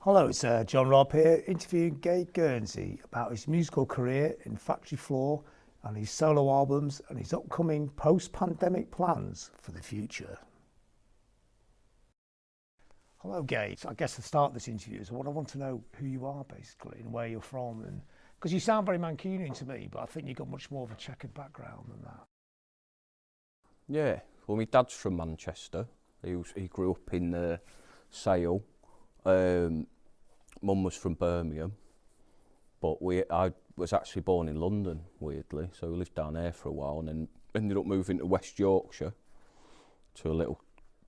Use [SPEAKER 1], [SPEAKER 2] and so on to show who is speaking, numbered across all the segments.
[SPEAKER 1] Hello, it's John Robb here, interviewing Gabe Gurnsey about his musical career in factory floor and his solo albums and his upcoming post-pandemic plans for the future. Hello, Gabe. I guess to start this interview is what I want to know who you are basically and where you're from, and because you sound very Mancunian to me, but I think you've got much more of a checkered background than that.
[SPEAKER 2] Yeah, well, my dad's from Manchester. He grew up in Sale. Mum was from Birmingham, but I was actually born in London, weirdly, so we lived down there for a while and then ended up moving to West Yorkshire to a little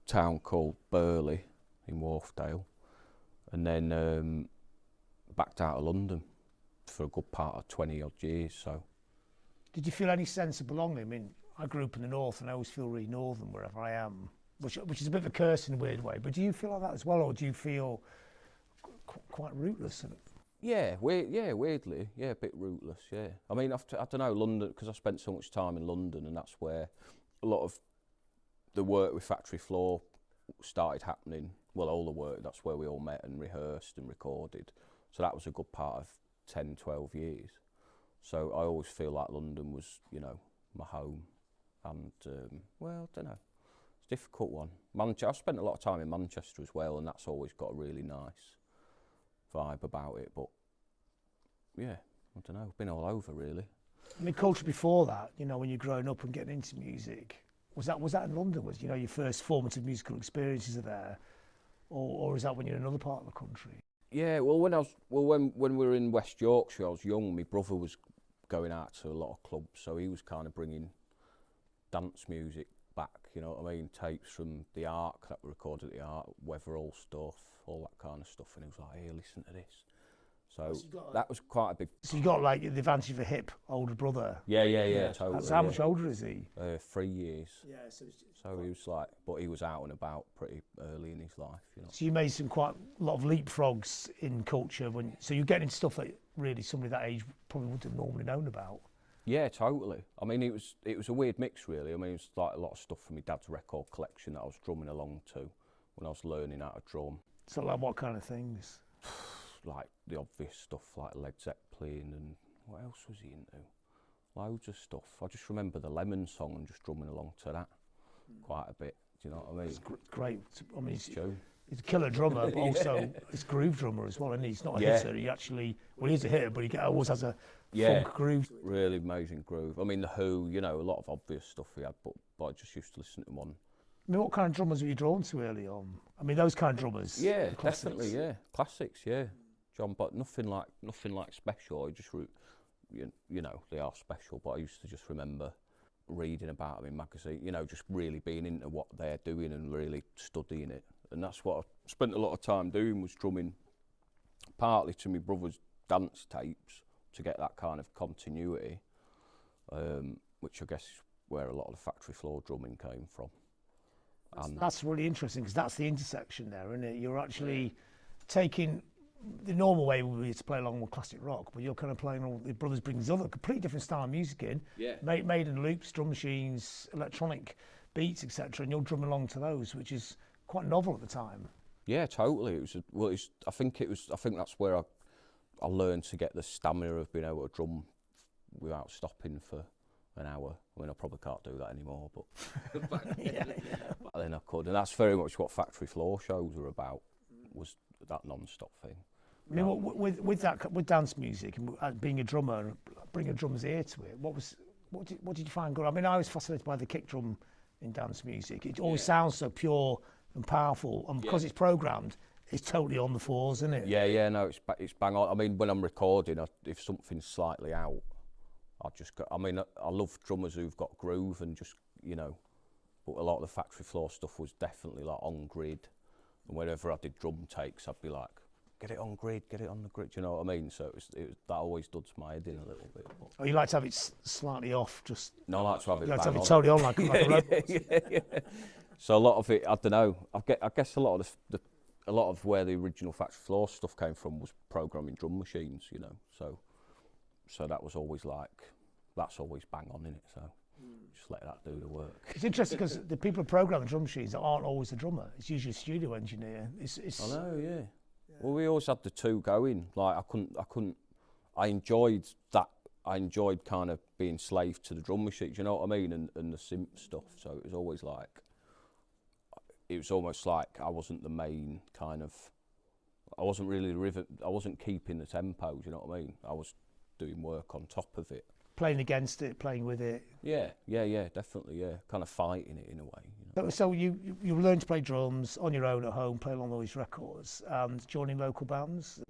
[SPEAKER 2] town called Burley in Wharfdale, and then backed out of London for a good part of 20 odd years. So,
[SPEAKER 1] did you feel any sense of belonging? I mean, I grew up in the north and I always feel really northern wherever I am, which is a bit of a curse in a weird way, but do you feel like that as well, or do you feel quite rootless?
[SPEAKER 2] Weirdly, a bit rootless, yeah. I mean, I don't know, London, because I spent so much time in London, and that's where a lot of the work with Factory Floor started happening. Well, all the work, that's where we all met and rehearsed and recorded. So that was a good part of 10, 12 years. So I always feel like London was, you know, my home. And, well, I don't know, it's a difficult one. I've spent a lot of time in Manchester as well, and that's always got a really nice vibe about it, but yeah, I don't know, been all over really.
[SPEAKER 1] I mean, culture before that, you know, when you're growing up and getting into music, was that in London? Was, you know, your first formative musical experiences are there, or is that when you're in another part of the country?
[SPEAKER 2] Yeah, well, when we were in West Yorkshire, I was young. My brother was going out to a lot of clubs, so he was kind of bringing dance music back, you know what I mean? Tapes from the Ark that were recorded at the Ark, Weatherall stuff, all that kind of stuff, and he was like, "Hey, listen to this." So that was quite a big.
[SPEAKER 1] So you got like the advantage of a hip older brother.
[SPEAKER 2] Yeah, totally.
[SPEAKER 1] How much older is he?
[SPEAKER 2] 3 years.
[SPEAKER 1] Yeah,
[SPEAKER 2] so he was like, but he was out and about pretty early in his life, you know.
[SPEAKER 1] So you made quite a lot of leapfrogs in culture so you're getting into stuff that really somebody that age probably wouldn't have normally known about.
[SPEAKER 2] Yeah, totally. I mean, it was a weird mix, really. I mean, it was like a lot of stuff from my dad's record collection that I was drumming along to when I was learning how to drum.
[SPEAKER 1] So, like, what kind of things?
[SPEAKER 2] Like the obvious stuff, like Led Zeppelin, and what else was he into? Loads of stuff. I just remember the Lemon song and just drumming along to that quite a bit. Do you know what I mean?
[SPEAKER 1] It's great. I mean, he's a killer drummer, but also he's a groove drummer as well, and he's not a hitter. He actually, well, he's a hitter, but he always has a funk groove.
[SPEAKER 2] Really amazing groove. I mean, The Who, you know, a lot of obvious stuff he had, but I just used to listen to him on.
[SPEAKER 1] I mean, what kind of drummers were you drawn to early on? I mean, those kind of drummers.
[SPEAKER 2] Yeah, definitely, yeah. Classics, yeah. John, but nothing like special. I just, you know, they are special, but I used to just remember reading about them in magazines, you know, just really being into what they're doing and really studying it. And that's what I spent a lot of time doing, was drumming partly to my brother's dance tapes to get that kind of continuity, which I guess is where a lot of the factory floor drumming came from.
[SPEAKER 1] That's really interesting, because that's the intersection there, isn't it? You're actually taking, the normal way would be to play along with classic rock, but you're kind of playing all the brothers bring this other completely different style of music in, made in loops, drum machines, electronic beats, etc., and you're drumming along to those, which is quite novel at the time.
[SPEAKER 2] Yeah, totally. I think that's where I learned to get the stamina of being able to drum without stopping for an hour. I mean, I probably can't do that anymore, but back then I could, and that's very much what factory floor shows were about, was that non-stop thing.
[SPEAKER 1] I mean, with dance music and being a drummer, bring a drummer's ear to it. What did you find good? I mean, I was fascinated by the kick drum in dance music. It always sounds so pure and powerful, and because it's programmed, it's totally on the fours, isn't it?
[SPEAKER 2] Yeah, no, it's bang on. I mean, when I'm recording, if something's slightly out, I just go. I mean, I love drummers who've got groove and just, you know, but a lot of the factory floor stuff was definitely like on grid. And whenever I did drum takes, I'd be like, get it on grid, get it on the grid, you know what I mean? So it was that always duds my head in a little bit. But.
[SPEAKER 1] Oh, you like to have it slightly off, just...
[SPEAKER 2] No, I like to have it.
[SPEAKER 1] You like to have it totally on, like a robot.
[SPEAKER 2] Yeah. So a lot of it, I don't know. I guess a lot of where the original factory floor stuff came from was programming drum machines, you know. So that was always that's always bang on in it. So just let that do the work.
[SPEAKER 1] It's interesting because the people who program the drum machines aren't always the drummer. It's usually a studio engineer.
[SPEAKER 2] I know, yeah. Well, we always had the two going. Like I enjoyed that. I enjoyed kind of being slave to the drum machines, you know what I mean, and the synth stuff. So it was always like, it was almost like I wasn't the main kind of, I wasn't really I wasn't keeping the tempo, do you know what I mean? I was doing work on top of it.
[SPEAKER 1] Playing against it, playing with it.
[SPEAKER 2] Yeah, definitely, yeah. Kind of fighting it in a way. You know?
[SPEAKER 1] So you learned to play drums on your own at home, play along all these records, and joining local bands?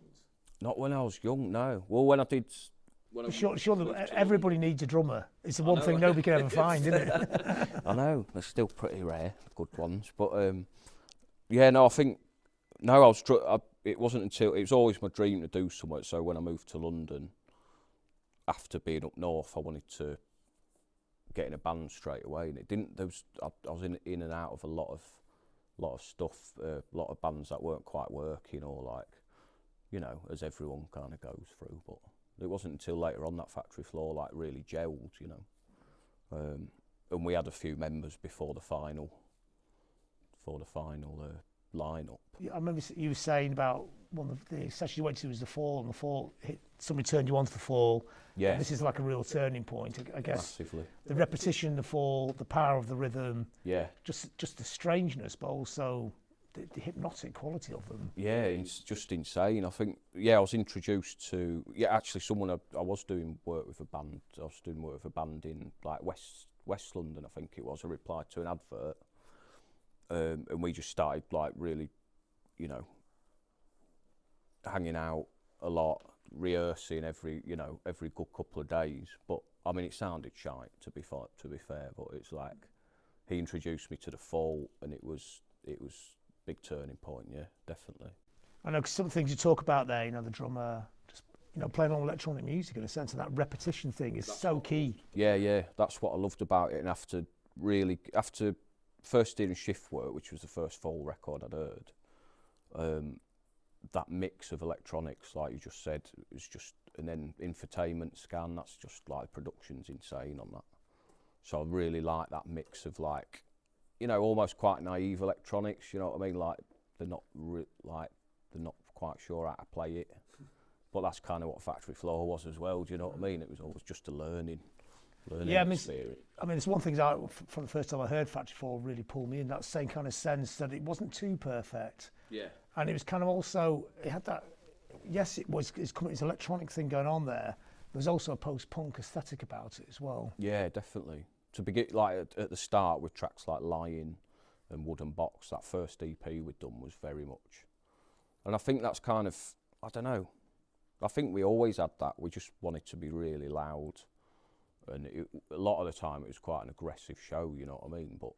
[SPEAKER 2] Not when I was young, no. Well, when I did...
[SPEAKER 1] Sure, everybody needs a drummer. It's the one thing nobody can ever find, isn't it?
[SPEAKER 2] I know, they're still pretty rare, good ones. But yeah, no, I think... No, it wasn't until... It was always my dream to do something. So when I moved to London, after being up north, I wanted to get in a band straight away, and it didn't. I was in and out of a lot of stuff, a lot of bands that weren't quite working, or like, you know, as everyone kind of goes through. But it wasn't until later on that Factory Floor like really gelled, you know. And we had a few members before the final lineup.
[SPEAKER 1] Yeah, I remember you were saying about one of the sessions you went to was the Fall, and the Fall somebody turned you on to the Fall.
[SPEAKER 2] Yeah.
[SPEAKER 1] This is like a real turning point, I guess.
[SPEAKER 2] Massively.
[SPEAKER 1] The repetition, the Fall, the power of the rhythm.
[SPEAKER 2] Yeah.
[SPEAKER 1] Just the strangeness, but also the hypnotic quality of them.
[SPEAKER 2] Yeah, it's just insane. I think, I was introduced to, actually someone, I was doing work with a band. I was doing work with a band in like West London, I think it was. I replied to an advert. And we just started like really, you know, hanging out a lot, rehearsing every good couple of days. But I mean, it sounded shite to be fair. But it's like he introduced me to the Fall, and it was big turning point. Yeah, definitely.
[SPEAKER 1] I know 'cause some things you talk about there, you know, the drummer just, you know, playing on electronic music in a sense, and that repetition thing is so key.
[SPEAKER 2] Yeah, that's what I loved about it. And after first doing shift work, which was the first Fall record I'd heard, that mix of electronics, like you just said, it was just, and then infotainment scan, that's just like, production's insane on that. So I really like that mix of like, you know, almost quite naive electronics, you know what I mean? Like they're not quite sure how to play it, but that's kind of what Factory Floor was as well. Do you know what I mean? It was always just a learning experience. I mean, it's one thing that from the first time I heard Factory Floor really pulled me in, that same kind of sense that it wasn't too perfect. Yeah.
[SPEAKER 1] And it was kind of also, it had that, yes, it's electronic thing going on there. There's also a post-punk aesthetic about it as well.
[SPEAKER 2] Yeah, definitely. To begin, like at the start with tracks like Lying and Wooden Box, that first EP we'd done was very much. And I think that's kind of, I don't know, I think we always had that. We just wanted to be really loud. And a lot of the time it was quite an aggressive show, you know what I mean? But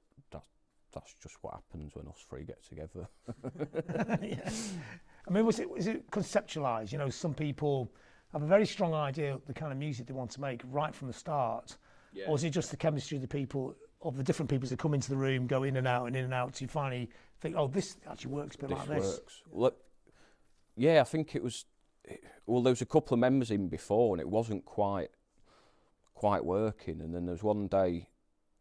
[SPEAKER 2] that's just what happens when us three get together.
[SPEAKER 1] Yeah. I mean, was it conceptualised? You know, some people have a very strong idea of the kind of music they want to make right from the start. Yeah. Or is it just the chemistry of the people, of the different people that come into the room, go in and out, to finally think, oh, this actually works a bit like this?
[SPEAKER 2] Works. Well, yeah, I think it was, well, there was a couple of members in before and it wasn't quite working, and then there was one day,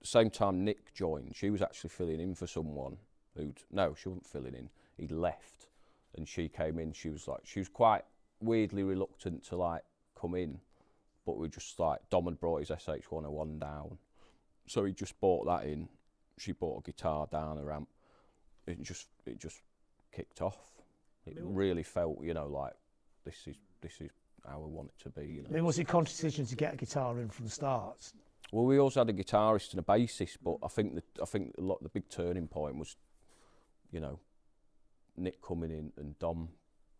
[SPEAKER 2] the same time Nick joined, she was actually filling in for someone she wasn't filling in, he'd left, and she came in, she was quite weirdly reluctant to like come in, but we just like, Dom had brought his SH-101 down, so he just bought that in, she bought a guitar down, a amp, it just kicked off. It really felt, you know, like this is how we want it to be. You know.
[SPEAKER 1] I mean, was it a conscious decision to get a guitar in from the start?
[SPEAKER 2] Well, we also had a guitarist and a bassist, but I think the big turning point was, you know, Nick coming in and Dom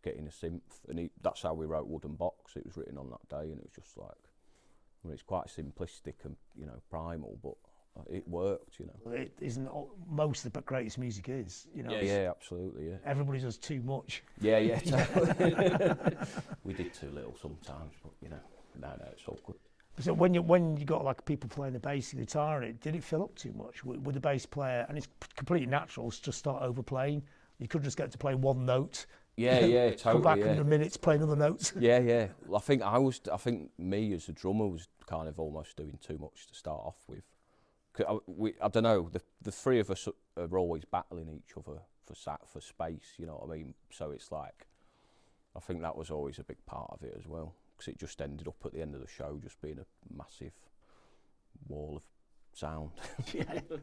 [SPEAKER 2] getting a synth, and that's how we wrote Wooden Box. It was written on that day, and it was just like, I mean, it's quite simplistic and, you know, primal, but it worked, you know.
[SPEAKER 1] Well, it isn't most of the greatest music is, you know.
[SPEAKER 2] Yeah, absolutely, yeah.
[SPEAKER 1] Everybody does too much.
[SPEAKER 2] Yeah, totally. We did too little sometimes, but you know, no, it's all good.
[SPEAKER 1] So when you got like people playing the bass and guitar in it, did it fill up too much? Would the bass player, and it's completely natural, to just start overplaying? You could just get to play one note.
[SPEAKER 2] Yeah, totally.
[SPEAKER 1] Come back in a minute to play another note.
[SPEAKER 2] Yeah. Well, I think me as a drummer was kind of almost doing too much to start off with. I don't know, the three of us are always battling each other for space, you know what I mean? So it's like, I think that was always a big part of it as well, because it just ended up at the end of the show just being a massive wall of sound.
[SPEAKER 1] Yeah. But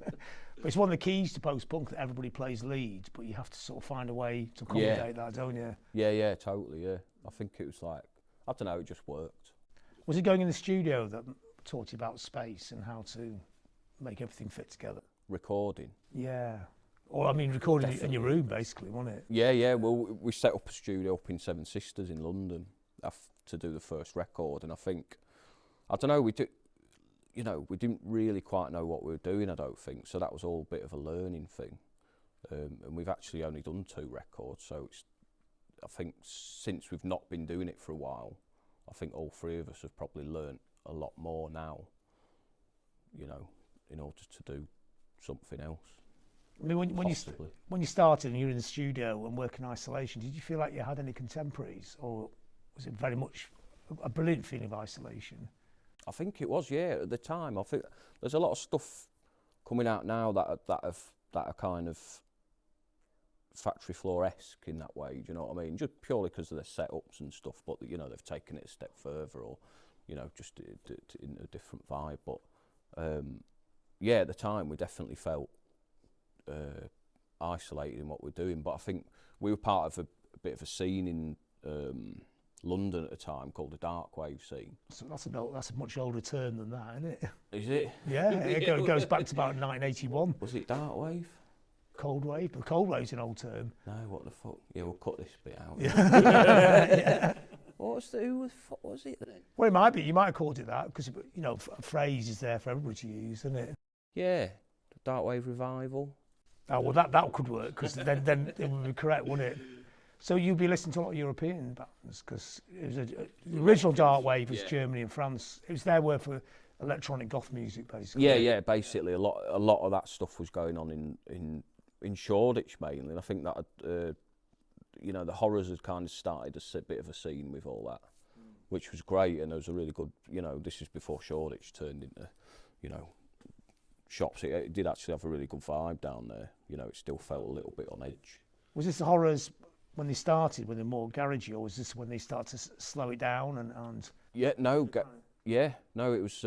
[SPEAKER 1] it's one of the keys to post-punk that everybody plays leads, but you have to sort of find a way to accommodate that, don't you?
[SPEAKER 2] Yeah, totally, yeah. I think it was like, I don't know, it just worked.
[SPEAKER 1] Was it going in the studio that taught you about space and how to make everything fit together?
[SPEAKER 2] Recording?
[SPEAKER 1] Yeah. Or, I mean, recording it in your room, basically, wasn't it?
[SPEAKER 2] Yeah, well, we set up a studio up in Seven Sisters in London to do the first record, and I think, I don't know, we didn't really quite know what we were doing, I don't think, so that was all a bit of a learning thing. And we've actually only done 2 records, so I think since we've not been doing it for a while, I think all 3 of us have probably learnt a lot more now, you know, in order to do something else.
[SPEAKER 1] I mean, when you started and you were in the studio and working in isolation, did you feel like you had any contemporaries, or was it very much a brilliant feeling of isolation?
[SPEAKER 2] I think it was, yeah, at the time. I think there's a lot of stuff coming out now that are kind of factory floor-esque in that way, do you know what I mean? Just purely because of their setups and stuff, but, you know, they've taken it a step further, or, you know, just in a different vibe. But, yeah, at the time we definitely felt isolated in what we're doing, but I think we were part of a bit of a scene in London at the time called the dark wave scene. So
[SPEAKER 1] that's a much older term than that, isn't it?
[SPEAKER 2] Is it?
[SPEAKER 1] Yeah, it goes back to about 1981.
[SPEAKER 2] Was it dark wave?
[SPEAKER 1] Cold wave, but cold wave's an old term.
[SPEAKER 2] No, what the fuck? Yeah, we'll cut this bit out.
[SPEAKER 1] Yeah.
[SPEAKER 2] Who the fuck was it then?
[SPEAKER 1] Well, it might be. You might have called it that because, you know, a phrase is there for everybody to use, isn't it?
[SPEAKER 2] Yeah, the dark wave revival.
[SPEAKER 1] Oh well, that could work because then it would be correct, wouldn't it? So you'd be listening to a lot of European bands because it was the original dark wave was Germany and France. It was their word for electronic goth music, basically.
[SPEAKER 2] Yeah, basically a lot of that stuff was going on in Shoreditch mainly, and I think that you know, the Horrors had kind of started a bit of a scene with all that, which was great, and there was a really good, you know, this is before Shoreditch turned into, you know, shops. It did actually have a really good vibe down there, you know, it still felt a little bit on edge.
[SPEAKER 1] Was this the Horrors when they started, when they're more garagey, or was this when they started to slow it down and...
[SPEAKER 2] Yeah, no, it was,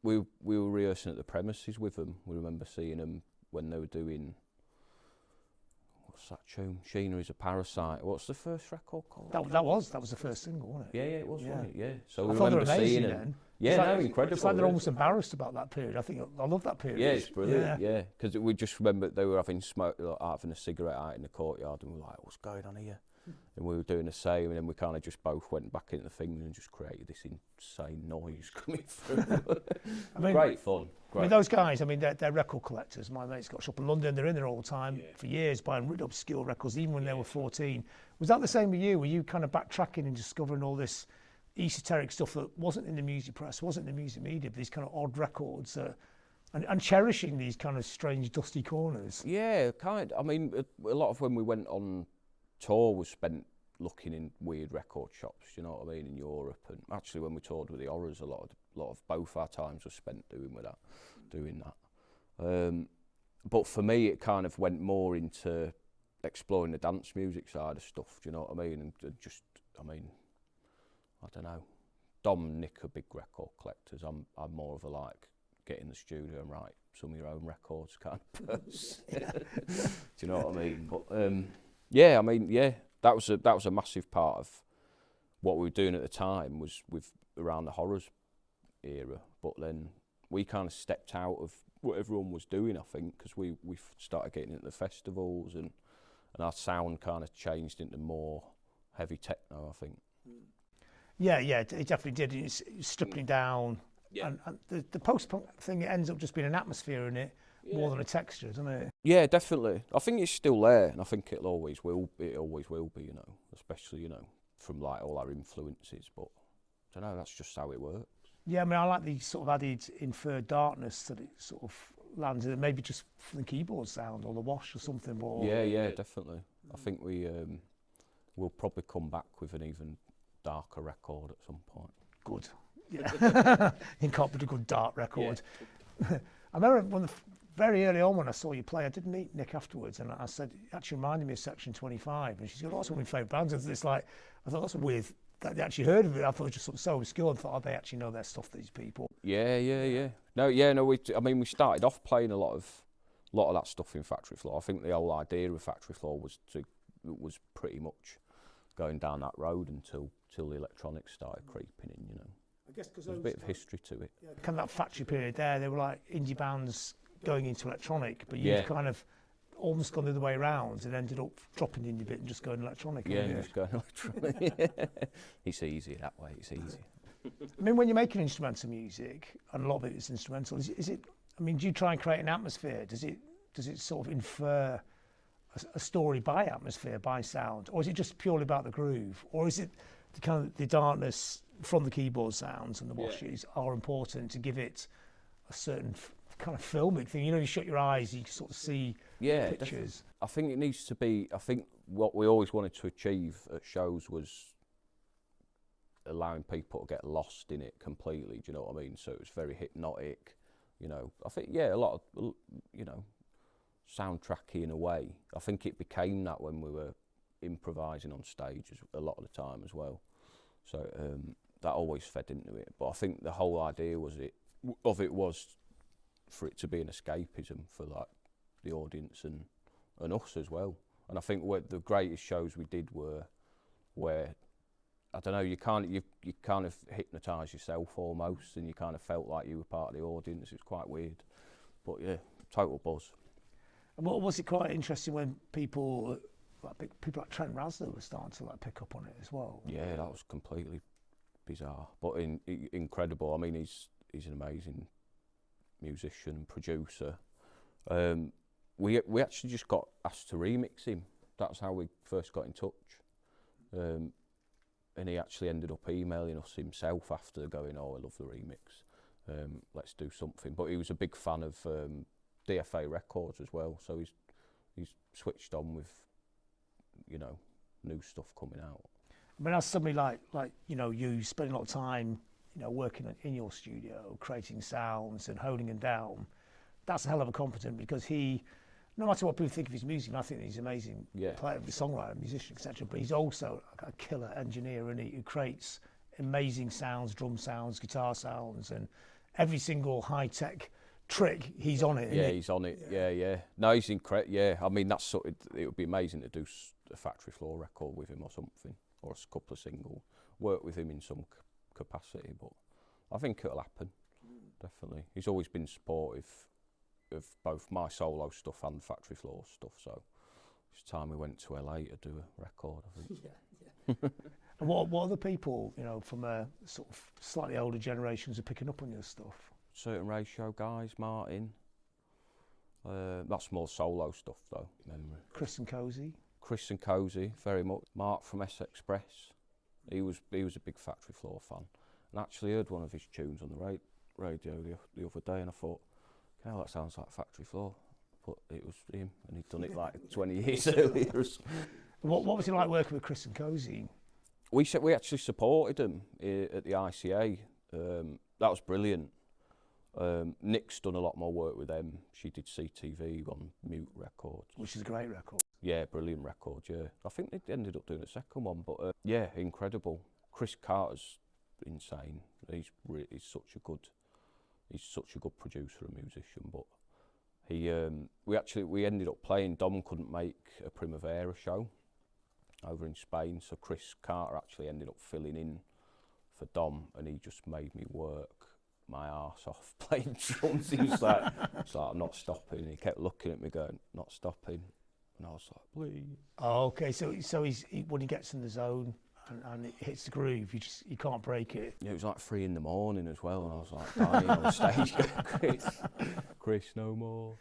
[SPEAKER 2] we were rehearsing at the premises with them. We remember seeing them when they were doing, what's that tune? Sheena is a Parasite. What's the first record called?
[SPEAKER 1] That was the first single, wasn't it?
[SPEAKER 2] Yeah, it was, wasn't it? Yeah. So
[SPEAKER 1] I
[SPEAKER 2] we
[SPEAKER 1] thought
[SPEAKER 2] remember
[SPEAKER 1] they were amazing
[SPEAKER 2] seeing them.
[SPEAKER 1] then.
[SPEAKER 2] Yeah, no, incredible.
[SPEAKER 1] It's like they're almost embarrassed about that period. I think I love that period.
[SPEAKER 2] Yeah, it's brilliant. Yeah, because we just remember they were having having a cigarette out in the courtyard, and we were like, "What's going on here?" And we were doing the same, and then we kind of just both went back into the thing and just created this insane noise coming through. I mean, great fun. Great.
[SPEAKER 1] I mean, those guys, I mean, they're record collectors. My mate's got a shop in London. They're in there all the time for years, buying really obscure records, even when they were 14. Was that the same with you? Were you kind of backtracking and discovering all this esoteric stuff that wasn't in the music press, wasn't in the music media, but these kind of odd records, and cherishing these kind of strange, dusty corners?
[SPEAKER 2] Yeah, kind of. I mean, a lot of when we went on tour was spent looking in weird record shops, you know what I mean, in Europe. And actually, when we toured with the Horrors, a lot of both our times were spent doing that. But for me, it kind of went more into exploring the dance music side of stuff. Do you know what I mean? And just, I mean, I don't know. Dom and Nick are big record collectors. I'm more of a like get in the studio and write some of your own records kind of person. Do you know what I mean? But yeah, I mean, yeah, that was a massive part of what we were doing at the time was with around the Horrors era. But then we kind of stepped out of what everyone was doing, I think, because we started getting into the festivals and our sound kind of changed into more heavy techno, I think.
[SPEAKER 1] Yeah, it definitely did. It's stripping it down. Yeah. And the post-punk thing, it ends up just being an atmosphere in it more than a texture, doesn't it? Yeah,
[SPEAKER 2] definitely. I think it's still there, and I think it always will be, you know, especially, you know, from like all our influences, but I don't know, that's just how it works.
[SPEAKER 1] Yeah, I mean, I like the sort of added inferred darkness that it sort of lands in, maybe just from the keyboard sound or the wash or something. But
[SPEAKER 2] yeah, definitely. I think we'll probably come back with an even darker record at some point.
[SPEAKER 1] Good. Yeah. Incorporate a good dark record. Yeah. I remember one of the very early on when I saw you play, I did meet Nick afterwards, and I said, it actually reminded me of Section 25. And she said, oh, that's one of my favourite bands. And it's like, I thought that's weird that they actually heard of it. I thought it was just so obscure. I thought, oh, they actually know their stuff, these people.
[SPEAKER 2] Yeah. No, we started off playing a lot of that stuff in Factory Floor. I think the whole idea of Factory Floor was pretty much going down that road until the electronics started creeping in, you know.
[SPEAKER 1] I guess because
[SPEAKER 2] there's a bit of history to it.
[SPEAKER 1] Yeah, kind of that factory period there, they were like indie bands going into electronic, but you've kind of almost gone the other way around and ended up dropping the indie bit and just going electronic.
[SPEAKER 2] Yeah, just going electronic. It's easy that way, it's easy.
[SPEAKER 1] I mean, when you're making instrumental music, and a lot of it is instrumental, is it, I mean, do you try and create an atmosphere? Does it sort of infer a story by atmosphere, by sound, or is it just purely about the groove, or is it the kind of the darkness from the keyboard sounds and the washes are important to give it a certain kind of filmic thing? You know, you shut your eyes, you sort of see pictures.
[SPEAKER 2] Definitely. I think it needs to be. I think what we always wanted to achieve at shows was allowing people to get lost in it completely. Do you know what I mean? So it was very hypnotic. You know, I think a lot of soundtracky in a way. I think it became that when we were improvising on stage a lot of the time as well. So that always fed into it. But I think the whole idea was for it to be an escapism for like the audience and us as well. And I think the greatest shows we did were where, I don't know, you kind of hypnotise yourself almost, and you kind of felt like you were part of the audience. It was quite weird, but yeah, total buzz.
[SPEAKER 1] And what was it quite interesting when people like Trent Reznor were starting to like pick up on it as well?
[SPEAKER 2] Yeah, that was completely bizarre, but incredible. I mean, he's an amazing musician, producer. We actually just got asked to remix him. That's how we first got in touch. And he actually ended up emailing us himself after going, oh, I love the remix. Let's do something. But he was a big fan of DFA Records as well, so he's switched on with, you know, new stuff coming out.
[SPEAKER 1] I mean, as somebody like you spend a lot of time, you know, working in your studio, creating sounds and holding them down, that's a hell of a competent, because he, no matter what people think of his music, and I think he's an amazing player, songwriter, musician, etc., but he's also a killer engineer, and who creates amazing sounds, drum sounds, guitar sounds, and every single high-tech trick, he's on it.
[SPEAKER 2] Yeah, he's on it. Yeah. No, he's incredible. Yeah, I mean, it would be amazing to do a Factory Floor record with him or something, or a couple of singles, work with him in some capacity. But I think it'll happen, definitely. He's always been supportive of both my solo stuff and Factory Floor stuff. So it's time we went to LA to do a record, I think.
[SPEAKER 1] Yeah. And what other people, you know, from a sort of slightly older generations are picking up on your stuff?
[SPEAKER 2] Certain Ratio guys, Martin. That's more solo stuff though. Memory.
[SPEAKER 1] Chris and Cozy,
[SPEAKER 2] very much. Mark from S Express. He was a big Factory Floor fan, and actually heard one of his tunes on the radio the other day, and I thought, "Hell, that sounds like Factory Floor." But it was him, and he'd done it like 20 years earlier.
[SPEAKER 1] What was it like working with Chris and Cozy?
[SPEAKER 2] We actually supported him at the ICA. That was brilliant. Nick's done a lot more work with them. She did CTV on Mute Records,
[SPEAKER 1] which is a great record.
[SPEAKER 2] Yeah, brilliant record. Yeah, I think they ended up doing a second one, but yeah, incredible. Chris Carter's insane. He's such a good producer and musician. But we ended up playing. Dom couldn't make a Primavera show over in Spain, so Chris Carter actually ended up filling in for Dom, and he just made me work my arse off playing drums. He was like, I'm not stopping. And he kept looking at me going, not stopping. And I was like, please.
[SPEAKER 1] Oh, okay. So when he gets in the zone and it hits the groove, you can't break it.
[SPEAKER 2] Yeah, it was like 3 a.m. as well, and I was like dying on stage going, Chris, no more.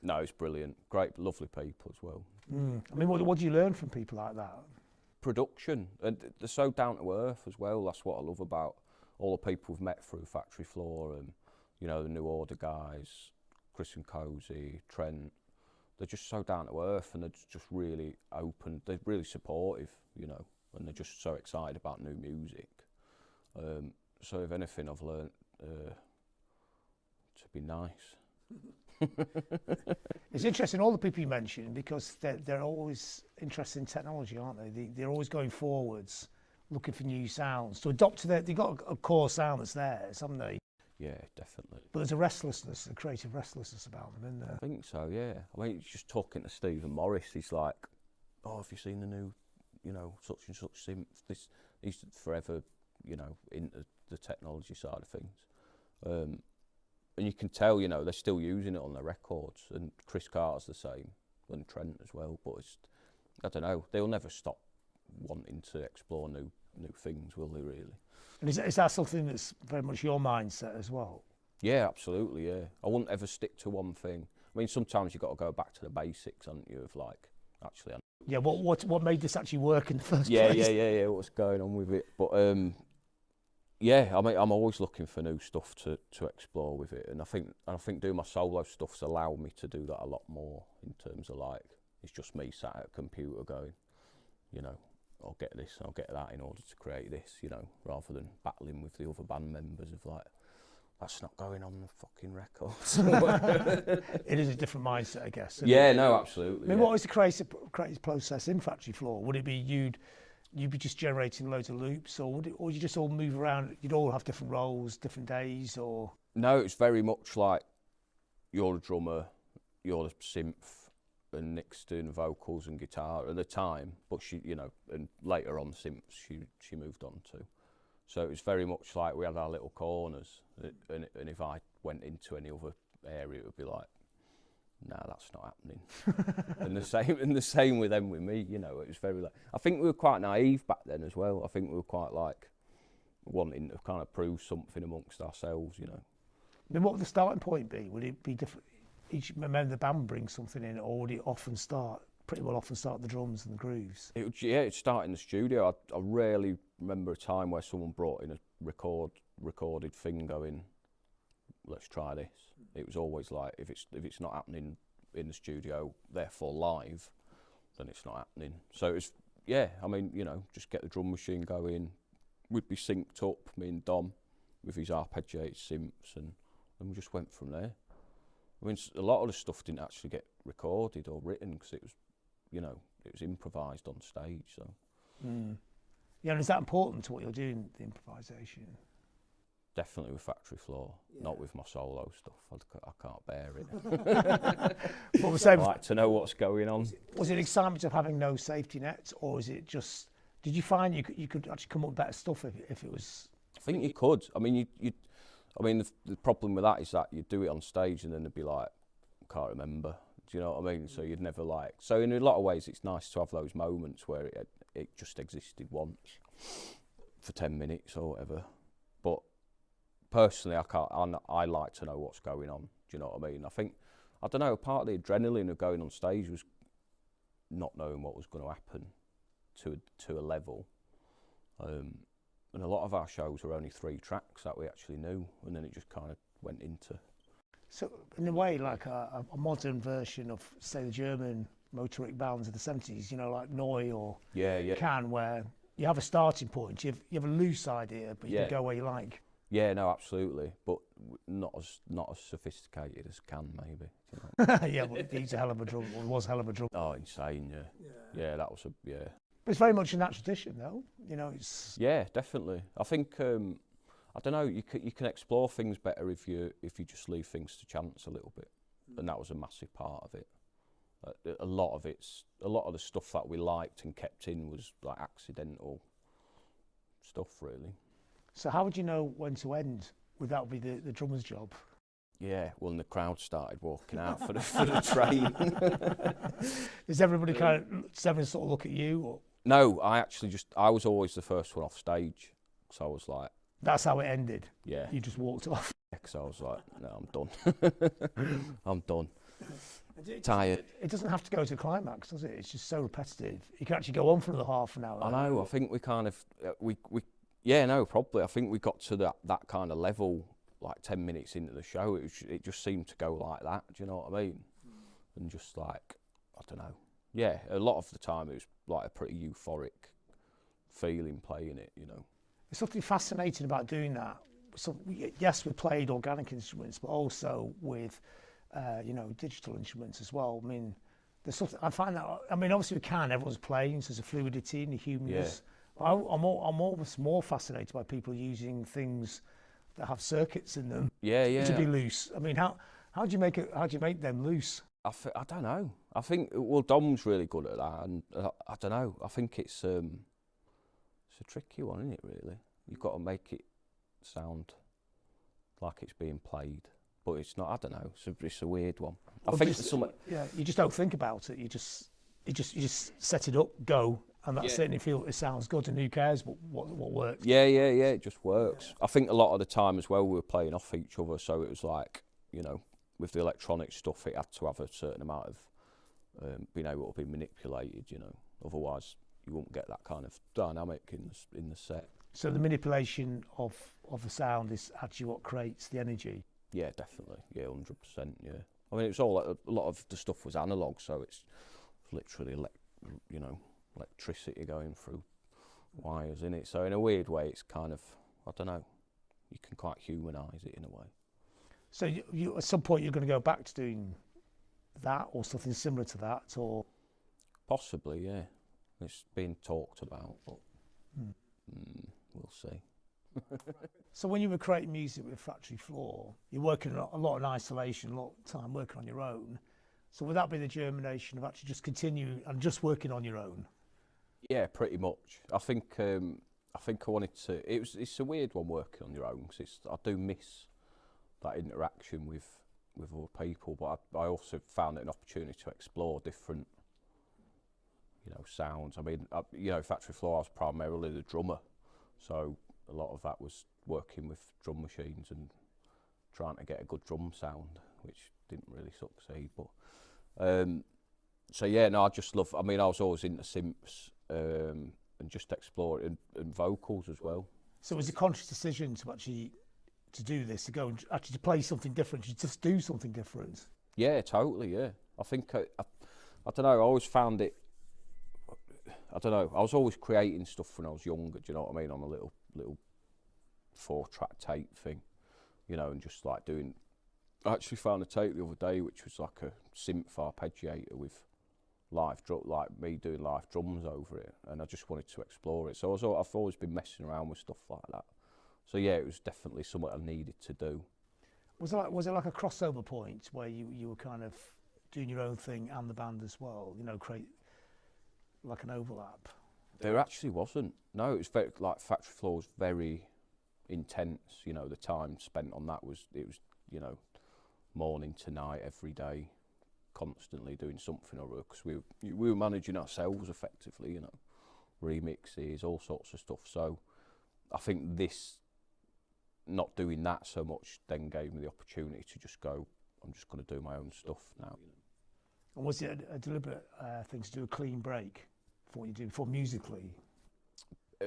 [SPEAKER 2] No, it's brilliant. Great, lovely people as well.
[SPEAKER 1] I mean, what do you learn from people like that?
[SPEAKER 2] Production, and they're so down to earth as well. That's what I love about all the people we've met through Factory Floor, and you know, the New Order guys, Chris and Cozy, Trent. They're just so down to earth, and they're just really open. They're really supportive, you know, and they're just so excited about new music. So if anything, I've learnt to be nice.
[SPEAKER 1] It's interesting, all the people you mentioned, because they're always interested in technology, aren't they? They're always going forwards, looking for new sounds to adopt to they've got a core sound that's theirs, haven't they?
[SPEAKER 2] Yeah, definitely.
[SPEAKER 1] But there's a restlessness, a creative restlessness about them, isn't there?
[SPEAKER 2] I think so, yeah. I mean, just talking to Stephen Morris, he's like, oh, have you seen the new, you know, such and such synth? He's forever, you know, into the technology side of things. And you can tell, you know, they're still using it on their records, and Chris Carter's the same, and Trent as well. But it's, I don't know, they'll never stop wanting to explore new things, will they? Really?
[SPEAKER 1] And is that something that's very much your mindset as well?
[SPEAKER 2] Yeah, absolutely. Yeah, I wouldn't ever stick to one thing. I mean, sometimes you've got to go back to the basics, haven't you? Of like, actually,
[SPEAKER 1] yeah. What made this actually work in the first
[SPEAKER 2] place?
[SPEAKER 1] Yeah.
[SPEAKER 2] What's going on with it? But yeah, I mean, I'm always looking for new stuff to explore with it, and I think doing my solo stuff's allowed me to do that a lot more. In terms of like, it's just me sat at a computer going, you know, I'll get this, I'll get that in order to create this, you know, rather than battling with the other band members of like, that's not going on the fucking records.
[SPEAKER 1] It is a different mindset, I guess.
[SPEAKER 2] Yeah, no, absolutely.
[SPEAKER 1] I mean, what was the creative process in Factory Floor? Would it be you'd be just generating loads of loops, or would you just all move around? You'd all have different roles, different days, or?
[SPEAKER 2] No, it's very much like you're a drummer, you're the synth, and Nick's doing the vocals and guitar at the time. But she, you know, and later on synths she moved on to. So it was very much like we had our little corners, and if I went into any other area, it would be like, no, that's not happening. and the same with them with me, you know. It was very like, I think we were quite naive back then as well. I think we were quite like wanting to kind of prove something amongst ourselves, you know.
[SPEAKER 1] I mean, what would the starting point be? Would it be different? Each member of the band bring something in, or would it pretty well often start the drums and the grooves?
[SPEAKER 2] It'd start in the studio. I rarely remember a time where someone brought in a recorded thing going, let's try this. It was always like, if it's not happening in the studio, therefore live, then it's not happening. So it was, yeah, I mean, you know, just get the drum machine going. We'd be synced up, me and Dom, with his arpeggiated synths, and we just went from there. I mean, a lot of the stuff didn't actually get recorded or written because it was, you know, it was improvised on stage. So.
[SPEAKER 1] Yeah, and is that important to what you're doing, the improvisation?
[SPEAKER 2] Definitely with Factory Floor, not with my solo stuff. I can't bear it.
[SPEAKER 1] What was I
[SPEAKER 2] like to know what's going on.
[SPEAKER 1] Was it excitement of having no safety nets, or is it just? Did you find you could actually come up with better stuff if it was?
[SPEAKER 2] I think you could. I mean, I mean, the problem with that is that you do it on stage and then they'd be like, I can't remember. Do you know what I mean? So you'd never like. So in a lot of ways, it's nice to have those moments where it just existed once for 10 minutes or whatever. But personally, I like to know what's going on. Do you know what I mean? I don't know, part of the adrenaline of going on stage was not knowing what was going to happen to a level. And a lot of our shows were only 3 tracks that we actually knew, and then it just kind of went into.
[SPEAKER 1] So in a way, like a modern version of, say, the German motoric bands of the 70s, you know, like Neu or Can, where you have a starting point, you have a loose idea, but you can go where you like.
[SPEAKER 2] Yeah, no, absolutely, but not as sophisticated as Can, maybe. You know?
[SPEAKER 1] Yeah, but he's a hell of a drum, or was a hell of a drum.
[SPEAKER 2] Oh, insane, yeah, that was
[SPEAKER 1] But it's very much in that tradition, though. You know, it's.
[SPEAKER 2] Yeah, definitely. I think I don't know. You can explore things better if you just leave things to chance a little bit, and that was a massive part of it. A lot of the stuff that we liked and kept in was like accidental stuff, really.
[SPEAKER 1] So how would you know when to end? Would that be the drummer's job?
[SPEAKER 2] Yeah, well, and the crowd started walking out for the train.
[SPEAKER 1] Does everybody sort of look at you? Or?
[SPEAKER 2] No, I was always the first one off stage, so I was like.
[SPEAKER 1] That's how it ended?
[SPEAKER 2] Yeah.
[SPEAKER 1] You just walked off?
[SPEAKER 2] Because I was like, no, I'm done. I'm done. Tired.
[SPEAKER 1] It doesn't have to go to a climax, does it? It's just so repetitive. You can actually go on for another half an hour.
[SPEAKER 2] I know, I think we kind of, probably. I think we got to that kind of level like 10 minutes into the show. It just seemed to go like that, do you know what I mean? And just like, I don't know. Yeah, a lot of the time it was like a pretty euphoric feeling playing it, you know.
[SPEAKER 1] There's something fascinating about doing that. So yes, we played organic instruments, but also with you know, digital instruments as well. I mean, there's something, I find that, I mean, obviously we can, everyone's playing, so there's a fluidity and a humanness. But I'm almost more fascinated by people using things that have circuits in them to be loose. I mean, how do you make them loose?
[SPEAKER 2] I don't know. I think, well, Dom's really good at that, and I don't know. I think it's a tricky one, isn't it, really? You've got to make it sound like it's being played, but it's not. I don't know. It's a weird one.
[SPEAKER 1] Well,
[SPEAKER 2] I think there's something.
[SPEAKER 1] Yeah, you just don't think about it. You just set it up, go, and that's it. And you feel it sounds good, and who cares what works?
[SPEAKER 2] Yeah. It just works. Yeah. I think a lot of the time as well we were playing off each other, so it was like, you know, with the electronic stuff, it had to have a certain amount of being able to be manipulated. You know, otherwise you won't get that kind of dynamic in the set.
[SPEAKER 1] So the manipulation of the sound is actually what creates the energy.
[SPEAKER 2] Yeah, definitely. Yeah, 100%. Yeah. I mean, it's all a lot of the stuff was analog, so it's literally electricity going through wires in it. So in a weird way, it's kind of, I don't know, you can quite humanise it in a way.
[SPEAKER 1] So you at some point you're going to go back to doing that or something similar to that, or
[SPEAKER 2] possibly, yeah. It's being talked about, but we'll see.
[SPEAKER 1] So when you were creating music with Factory Floor, you're working a lot in isolation, a lot of time working on your own. So would that be the germination of actually just continue and just working on your own? Yeah,
[SPEAKER 2] pretty much. I think I wanted to. It's a weird one working on your own, because I do miss that interaction with other people, but I also found it an opportunity to explore different, you know, sounds. I mean, you know, Factory Floor, I was primarily the drummer, so a lot of that was working with drum machines and trying to get a good drum sound, which didn't really succeed. But so yeah, no, I just love. I mean, I was always into synths and just exploring and vocals as well.
[SPEAKER 1] So it was a conscious decision to actually do this, to go and actually to play something different, to just do something different.
[SPEAKER 2] Yeah, totally. Yeah, I think I don't know. I always found it. I don't know. I was always creating stuff when I was younger. Do you know what I mean? On a little 4-track tape thing, you know, and just like doing. I actually found a tape the other day which was like a synth arpeggiator with like me doing live drums over it, and I just wanted to explore it. So I've always been messing around with stuff like that. So yeah, it was definitely something I needed to do.
[SPEAKER 1] Was it like a crossover point where you were kind of doing your own thing and the band as well? You know, create like an overlap.
[SPEAKER 2] There actually wasn't. No, it was very, like Factory Floor was very intense. You know, the time spent on that was you know, morning to night, every day, constantly doing something or other, because we were managing ourselves effectively. You know, remixes, all sorts of stuff. So I think this not doing that so much then gave me the opportunity to just go, I'm just going to do my own stuff now. You know.
[SPEAKER 1] And was it a deliberate thing to do a clean break for what you do for musically?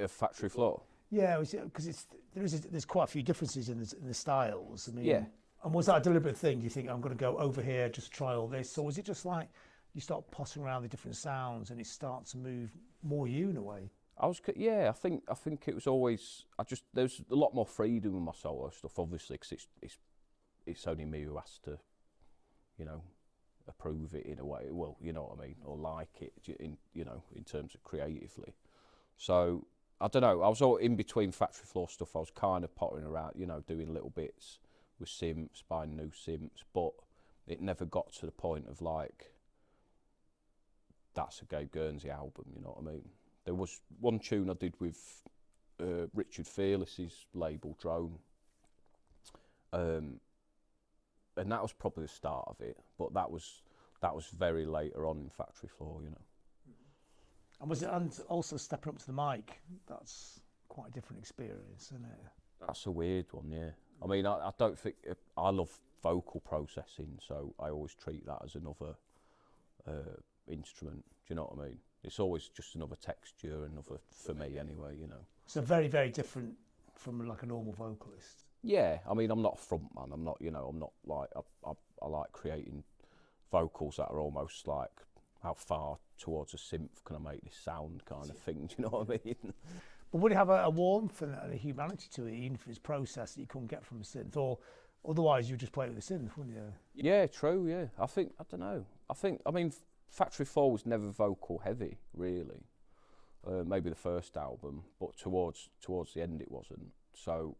[SPEAKER 2] Factory Floor?
[SPEAKER 1] Yeah, because there's quite a few differences in the styles. I mean,
[SPEAKER 2] yeah.
[SPEAKER 1] And was that a deliberate thing? Do you think I'm going to go over here, just try all this, or was it just like you start pottering around the different sounds and it starts to move more you in a way?
[SPEAKER 2] I think it was always. There's a lot more freedom with my solo stuff, obviously, because it's only me who has to, you know, approve it in a way. Well, you know what I mean, or like it, in terms of creatively. So I don't know. I was all in between Factory Floor stuff. I was kind of pottering around, you know, doing little bits with synths, buying new synths, but it never got to the point of like, that's a Gabe Gurnsey album. You know what I mean? There was one tune I did with Richard Fearless's label Drone, and that was probably the start of it. But that was very later on in Factory Floor, you know.
[SPEAKER 1] And also stepping up to the mic, that's quite a different experience, isn't it?
[SPEAKER 2] That's a weird one, yeah. I mean, I don't think I love vocal processing, so I always treat that as another instrument. Do you know what I mean? It's always just another texture, another, for me anyway, you know.
[SPEAKER 1] So very, very different from like a normal vocalist.
[SPEAKER 2] Yeah, I mean, I'm not a front man. I'm not like, I like creating vocals that are almost like, how far towards a synth can I make this sound kind of thing, do you know what I mean?
[SPEAKER 1] But would it have a warmth and a humanity to it, even if it's processed that you couldn't get from a synth? Or Otherwise, you just play with the synth, wouldn't you?
[SPEAKER 2] Yeah, true. Yeah, I don't know. I mean, Factory 4 was never vocal heavy, really. Maybe the first album, but towards the end it wasn't. So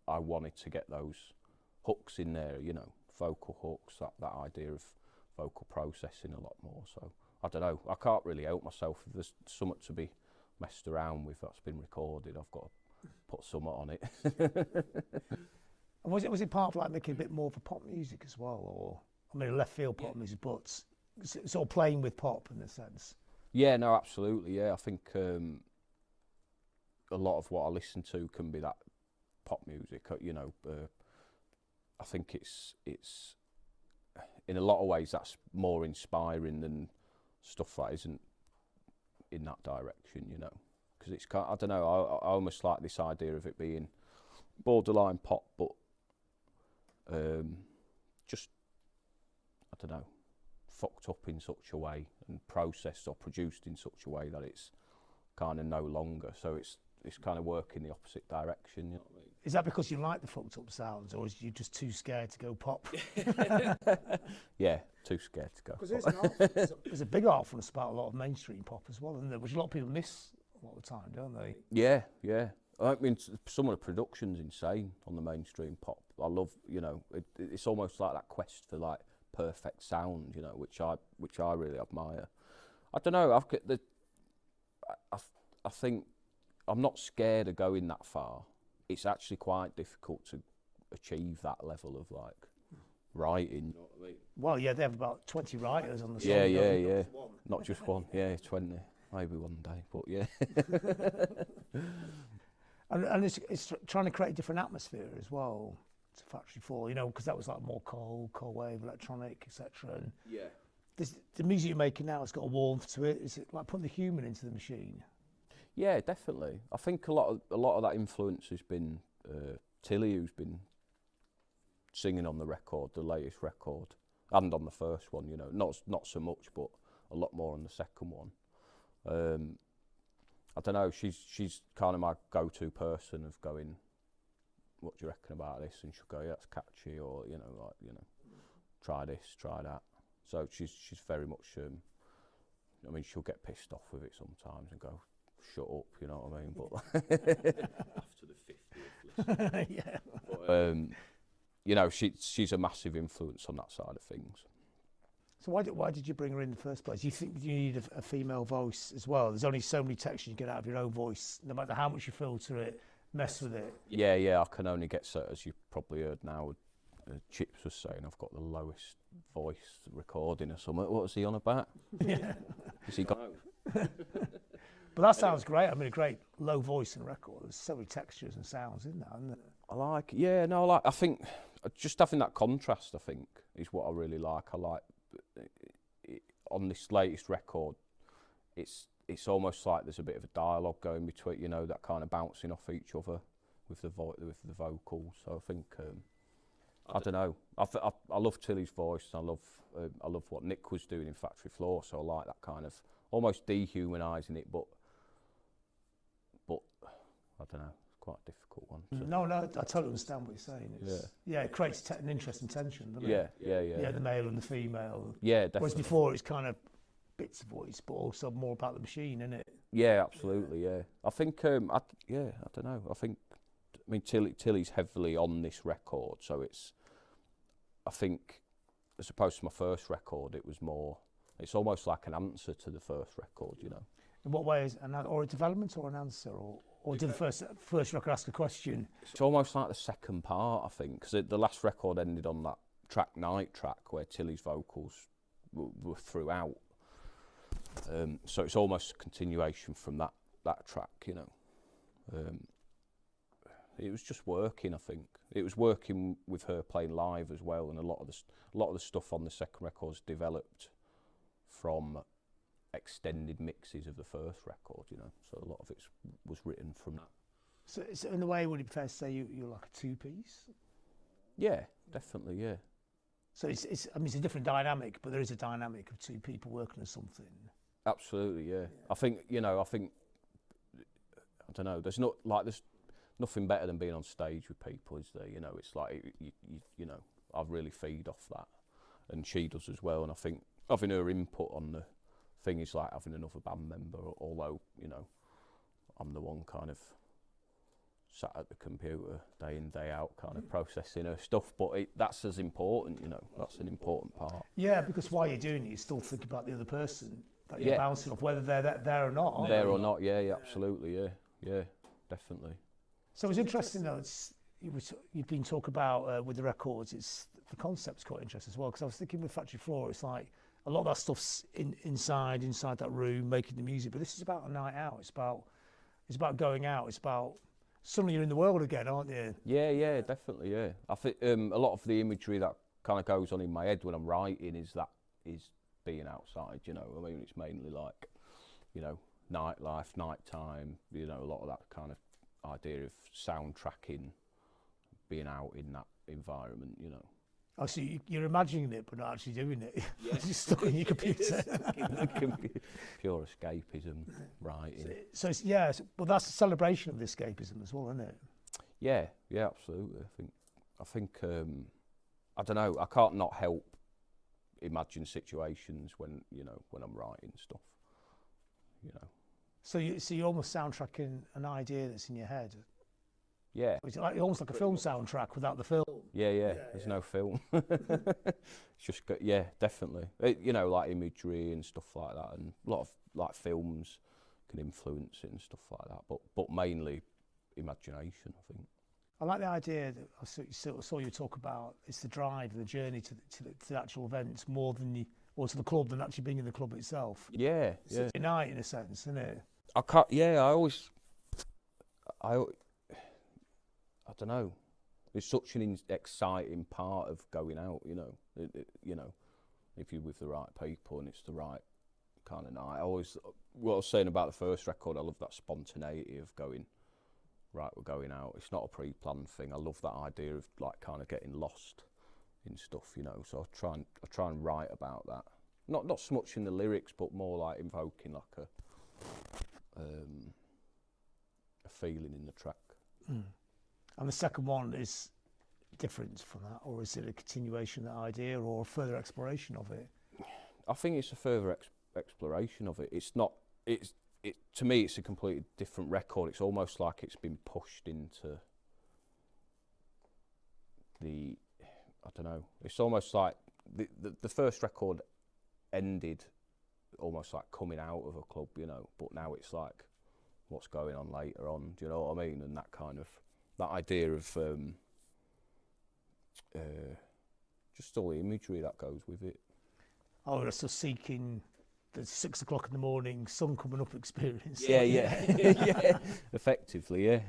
[SPEAKER 2] I wanted to get those hooks in there, you know, vocal hooks, that idea of vocal processing a lot more. So I don't know. I can't really help myself. If there's something to be messed around with that's been recorded, I've got to put something on it.
[SPEAKER 1] And was it part of like making a bit more of a pop music as well, or I mean left field pop music, but sort of playing with pop in a sense?
[SPEAKER 2] Yeah, no, absolutely. Yeah, I think a lot of what I listen to can be that pop music. You know, I think it's in a lot of ways that's more inspiring than stuff that isn't in that direction. You know, because it's kind. I don't know. I almost like this idea of it being borderline pop, but just I don't know, fucked up in such a way and processed or produced in such a way that it's kind of no longer. So it's kind of working the opposite direction. You know what I mean?
[SPEAKER 1] Is that because you like the fucked up sounds, or is you just too scared to go pop?
[SPEAKER 2] Yeah, too scared to go.
[SPEAKER 1] Because there's a big art form about a lot of mainstream pop as well, isn't there? Which a lot of people miss a lot of the time, don't they?
[SPEAKER 2] Yeah, yeah. I mean, some of the production's insane on the mainstream pop. I love, you know, it's almost like that quest for like perfect sound, you know, which I really admire. I don't know. I think I'm not scared of going that far. It's actually quite difficult to achieve that level of like writing. You know what I mean?
[SPEAKER 1] Well, yeah, they have about 20 writers on the song.
[SPEAKER 2] Yeah. Not just one. Yeah, 20. Maybe one day, but yeah.
[SPEAKER 1] And it's trying to create a different atmosphere as well to Factory 4, you know, because that was like more cold wave, electronic, etc. And
[SPEAKER 2] Yeah.
[SPEAKER 1] The music you're making now has got a warmth to it. Is it like putting the human into the machine?
[SPEAKER 2] Yeah, definitely. I think a lot of that influence has been Tilly, who's been singing on the record, the latest record, and on the first one. You know, not so much, but a lot more on the second one. I don't know. She's kind of my go-to person of going, what do you reckon about this? And she'll go, yeah, that's catchy, or try this, try that. So she's very much. I mean, she'll get pissed off with it sometimes and go, shut up, you know what I mean? But after the 50th listen.
[SPEAKER 1] Yeah.
[SPEAKER 2] But, you know, she's a massive influence on that side of things.
[SPEAKER 1] So why did you bring her in the first place? You think you need a female voice as well? There's only so many textures you get out of your own voice, no matter how much you filter it, mess with it.
[SPEAKER 2] Yeah, I can only get set, as you probably heard now. Chips was saying I've got the lowest voice recording or something. What was he on about?
[SPEAKER 1] Yeah.
[SPEAKER 2] Has he got?
[SPEAKER 1] But that sounds great. I mean, a great low voice in a record. There's so many textures and sounds in that, isn't there?
[SPEAKER 2] I think just having that contrast, I think, is what I really like. I like on this latest record, it's almost like there's a bit of a dialogue going between, you know, that kind of bouncing off each other with the vocals. So I think I don't know. I love Tilly's voice. I love what Nick was doing in Factory Floor. So I like that kind of almost dehumanising it, but I don't know. It's quite a difficult one.
[SPEAKER 1] No, I totally understand what you're saying. It creates an interesting tension, doesn't it?
[SPEAKER 2] Yeah.
[SPEAKER 1] Yeah, the male and the female.
[SPEAKER 2] Yeah, definitely.
[SPEAKER 1] Whereas before it's kind of bits of voice, but also more about the machine, isn't it?
[SPEAKER 2] Yeah, absolutely. Yeah, I think. I don't know. I mean, Tilly's heavily on this record, so it's. I think, as opposed to my first record, it was more. It's almost like an answer to the first record, you know.
[SPEAKER 1] In what way is or a development or an answer, or did the first record ask a question?
[SPEAKER 2] It's almost like the second part, I think, because the last record ended on that track Night track where Tilly's vocals were throughout. So it's almost a continuation from that track, you know. It was just working, I think. It was working with her playing live as well, and a lot of the stuff on the second record's developed from extended mixes of the first record, you know. So a lot of it was written from that.
[SPEAKER 1] So in a way, would it be fair to say you're like a two-piece?
[SPEAKER 2] Yeah, definitely, yeah.
[SPEAKER 1] So it's a different dynamic, but there is a dynamic of two people working on something.
[SPEAKER 2] Absolutely, yeah. I think, I don't know, there's nothing better than being on stage with people, is there? You know, it's like you know, I really feed off that, and she does as well. And I think having her input on the thing is like having another band member. Although, you know, I'm the one kind of sat at the computer day in, day out, kind of processing her stuff, but that's as important, you know, that's an important part.
[SPEAKER 1] Yeah, because while you're doing it, you still think about the other person that you're bouncing off, whether they're there or not. Aren't
[SPEAKER 2] there
[SPEAKER 1] they?
[SPEAKER 2] or not, yeah, absolutely, yeah, definitely.
[SPEAKER 1] So it's interesting though, you've been talking about with the records, it's the concept's quite interesting as well, because I was thinking with Factory Floor, it's like a lot of that stuff's inside that room, making the music, but this is about a night out, it's about going out, it's about suddenly you're in the world again, aren't you?
[SPEAKER 2] Yeah, definitely, yeah. I think a lot of the imagery that kind of goes on in my head when I'm writing is being outside, you know. I mean, it's mainly like, you know, nightlife, nighttime, you know, a lot of that kind of idea of soundtracking, being out in that environment, you know.
[SPEAKER 1] Oh, so you're imagining it, but not actually doing it. Yeah. You're stuck in your computer.
[SPEAKER 2] Pure escapism, writing.
[SPEAKER 1] So well, that's a celebration of the escapism as well, isn't it?
[SPEAKER 2] Yeah, absolutely. I think I don't know. I can't not help imagine situations when I'm writing stuff. You know.
[SPEAKER 1] So you're almost soundtracking an idea that's in your head.
[SPEAKER 2] Yeah.
[SPEAKER 1] It's almost like a film soundtrack without the film.
[SPEAKER 2] Yeah. There's no film. It's just definitely. You know, like imagery and stuff like that, and a lot of like films can influence it and stuff like that. But mainly imagination, I think.
[SPEAKER 1] I like the idea that I saw you talk about. It's the drive, the journey to the actual events more than or to the club than actually being in the club itself.
[SPEAKER 2] Yeah.
[SPEAKER 1] It's a night in a sense, isn't it?
[SPEAKER 2] I can't. Yeah, I don't know. It's such an exciting part of going out, you know. You know, if you're with the right people and it's the right kind of night. What I was saying about the first record, I love that spontaneity of going, right, we're going out. It's not a pre-planned thing. I love that idea of like kind of getting lost in stuff, you know. So I try and write about that. Not so much in the lyrics, but more like invoking like a feeling in the track.
[SPEAKER 1] Mm. And the second one is different from that, or is it a continuation of that idea, or a further exploration of it?
[SPEAKER 2] I think it's a further exploration of it. It's not. To me, it's a completely different record. It's almost like it's been pushed into the. I don't know. It's almost like the first record ended, almost like coming out of a club, you know. But now it's like, what's going on later on? Do you know what I mean? And that kind of. That idea of just all the imagery that goes with it.
[SPEAKER 1] Oh, that's so seeking the 6 o'clock in the morning, sun coming up experience.
[SPEAKER 2] Yeah. Yeah. Effectively, yeah.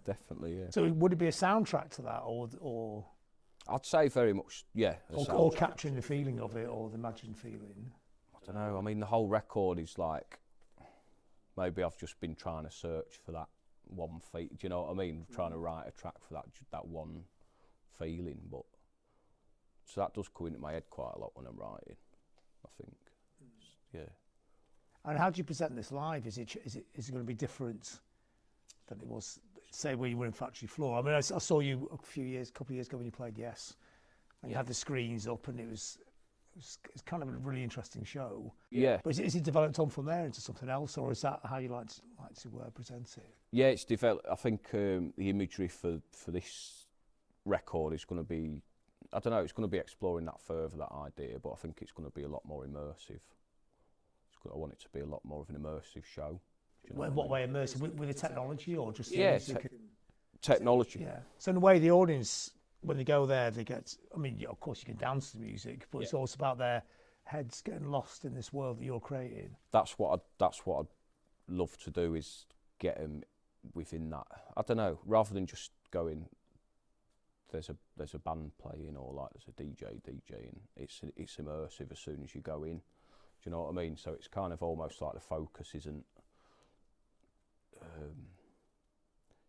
[SPEAKER 2] Definitely, yeah.
[SPEAKER 1] So would it be a soundtrack to that, or
[SPEAKER 2] I'd say very much, yeah.
[SPEAKER 1] Or capturing the feeling of it, or the imagined feeling?
[SPEAKER 2] I don't know. I mean, the whole record is like, maybe I've just been trying to search for that one do you know what I mean? Trying to write a track for that one feeling, but so that does come into my head quite a lot when I'm writing, I think. Yeah.
[SPEAKER 1] And how do you present this live? Is it going to be different than it was, say, when you were in Factory Floor? I mean, I saw you a couple of years ago when you played Yes, and you had the screens up, and it's kind of a really interesting show.
[SPEAKER 2] Yeah.
[SPEAKER 1] But is it developed on from there into something else, or is that how you like to present it?
[SPEAKER 2] Yeah, it's developed. I think the imagery for this record is going to be, I don't know, it's going to be exploring that further, that idea, but I think it's going to be a lot more immersive. I want it to be a lot more of an immersive show.
[SPEAKER 1] In what way immersive? With the technology, or just the
[SPEAKER 2] music? Technology.
[SPEAKER 1] Yeah. So in a way, the audience, when they go there, they get. I mean, of course, you can dance to the music, but it's also about their heads getting lost in this world that you're creating.
[SPEAKER 2] That's what I'd love to do, is get them within that. I don't know. Rather than just going, there's a band playing, or like there's a DJ DJing. It's immersive as soon as you go in. Do you know what I mean? So it's kind of almost like the focus isn't,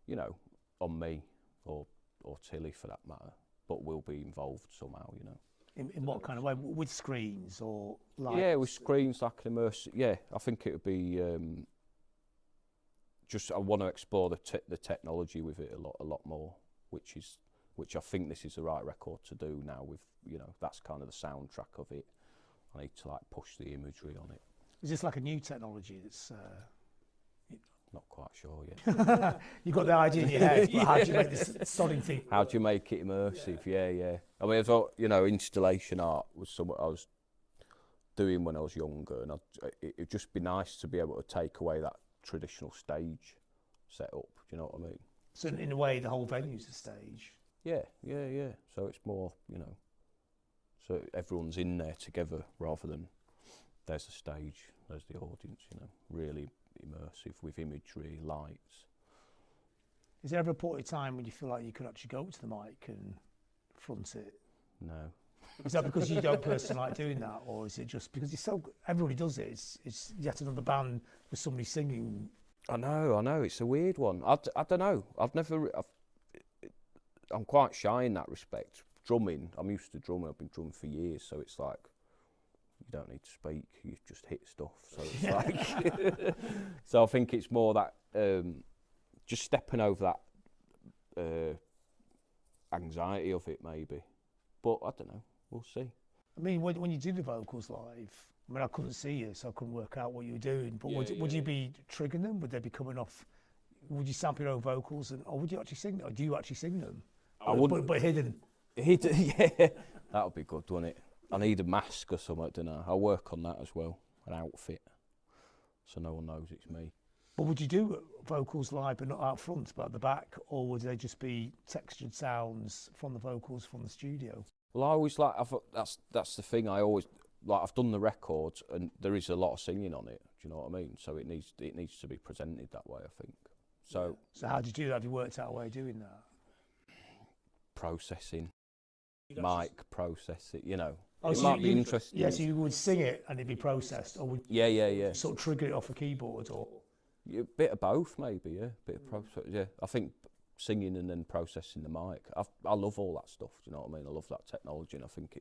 [SPEAKER 2] you know, on me or Tilly for that matter, but we'll be involved somehow, you know.
[SPEAKER 1] In what kind of way? With screens or lights?
[SPEAKER 2] Yeah, with screens, like an immersive. Yeah, I think it would be just I want to explore the technology with it a lot more, which I think this is the right record to do now. With that's kind of the soundtrack of it. I need to like push the imagery on it.
[SPEAKER 1] Is this like a new technology that's?
[SPEAKER 2] Not quite sure yet.
[SPEAKER 1] You've got the idea in your head, but how do you make this sodding thing?
[SPEAKER 2] How do you make it immersive? Yeah. I mean, I thought, installation art was something I was doing when I was younger, and it'd just be nice to be able to take away that traditional stage setup. Do you know what I mean?
[SPEAKER 1] So in a way, the whole venue's a stage.
[SPEAKER 2] Yeah. So it's more, so everyone's in there together rather than there's the stage, there's the audience. Really immersive with imagery, lights.
[SPEAKER 1] Is there ever a point in time when you feel like you could actually go up to the mic and front it?
[SPEAKER 2] No.
[SPEAKER 1] Is that because you don't personally like doing that, or is it just because everybody does it? It's yet another band with somebody singing.
[SPEAKER 2] I know. It's a weird one. I don't know. I'm quite shy in that respect. Drumming, I'm used to drumming. I've been drumming for years, so it's like you don't need to speak. You just hit stuff. So it's like. So I think it's more that just stepping over that anxiety of it, maybe. But I don't know. We'll see.
[SPEAKER 1] I mean, when you do the vocals live, I mean, I couldn't see you, so I couldn't work out what you were doing. But would you be triggering them? Would they be coming off? Would you sample your own vocals, or would you actually sing them? Or do you actually sing them?
[SPEAKER 2] I wouldn't.
[SPEAKER 1] But hidden.
[SPEAKER 2] Yeah, that would be good, wouldn't it? I need a mask or something, don't I? I'll work on that as well, an outfit, so no one knows it's me.
[SPEAKER 1] But would you do vocals live, but not out front, but at the back, or would they just be textured sounds from the vocals from the studio?
[SPEAKER 2] Well, I always that's the thing. I always I've done the records, and there is a lot of singing on it. Do you know what I mean? So it needs to be presented that way, I think. So
[SPEAKER 1] how do you do that? Have you worked out a way of doing that?
[SPEAKER 2] Processing, mic process it.
[SPEAKER 1] Oh,
[SPEAKER 2] it
[SPEAKER 1] so
[SPEAKER 2] might be interesting.
[SPEAKER 1] Yeah, so you would sing it and it'd be processed, or would
[SPEAKER 2] yeah
[SPEAKER 1] sort of trigger it off a keyboard, or
[SPEAKER 2] a bit of both, maybe. Yeah, bit of process. Yeah, I think singing and then processing the mic. I love all that stuff. Do you know what I mean? I love that technology, and I think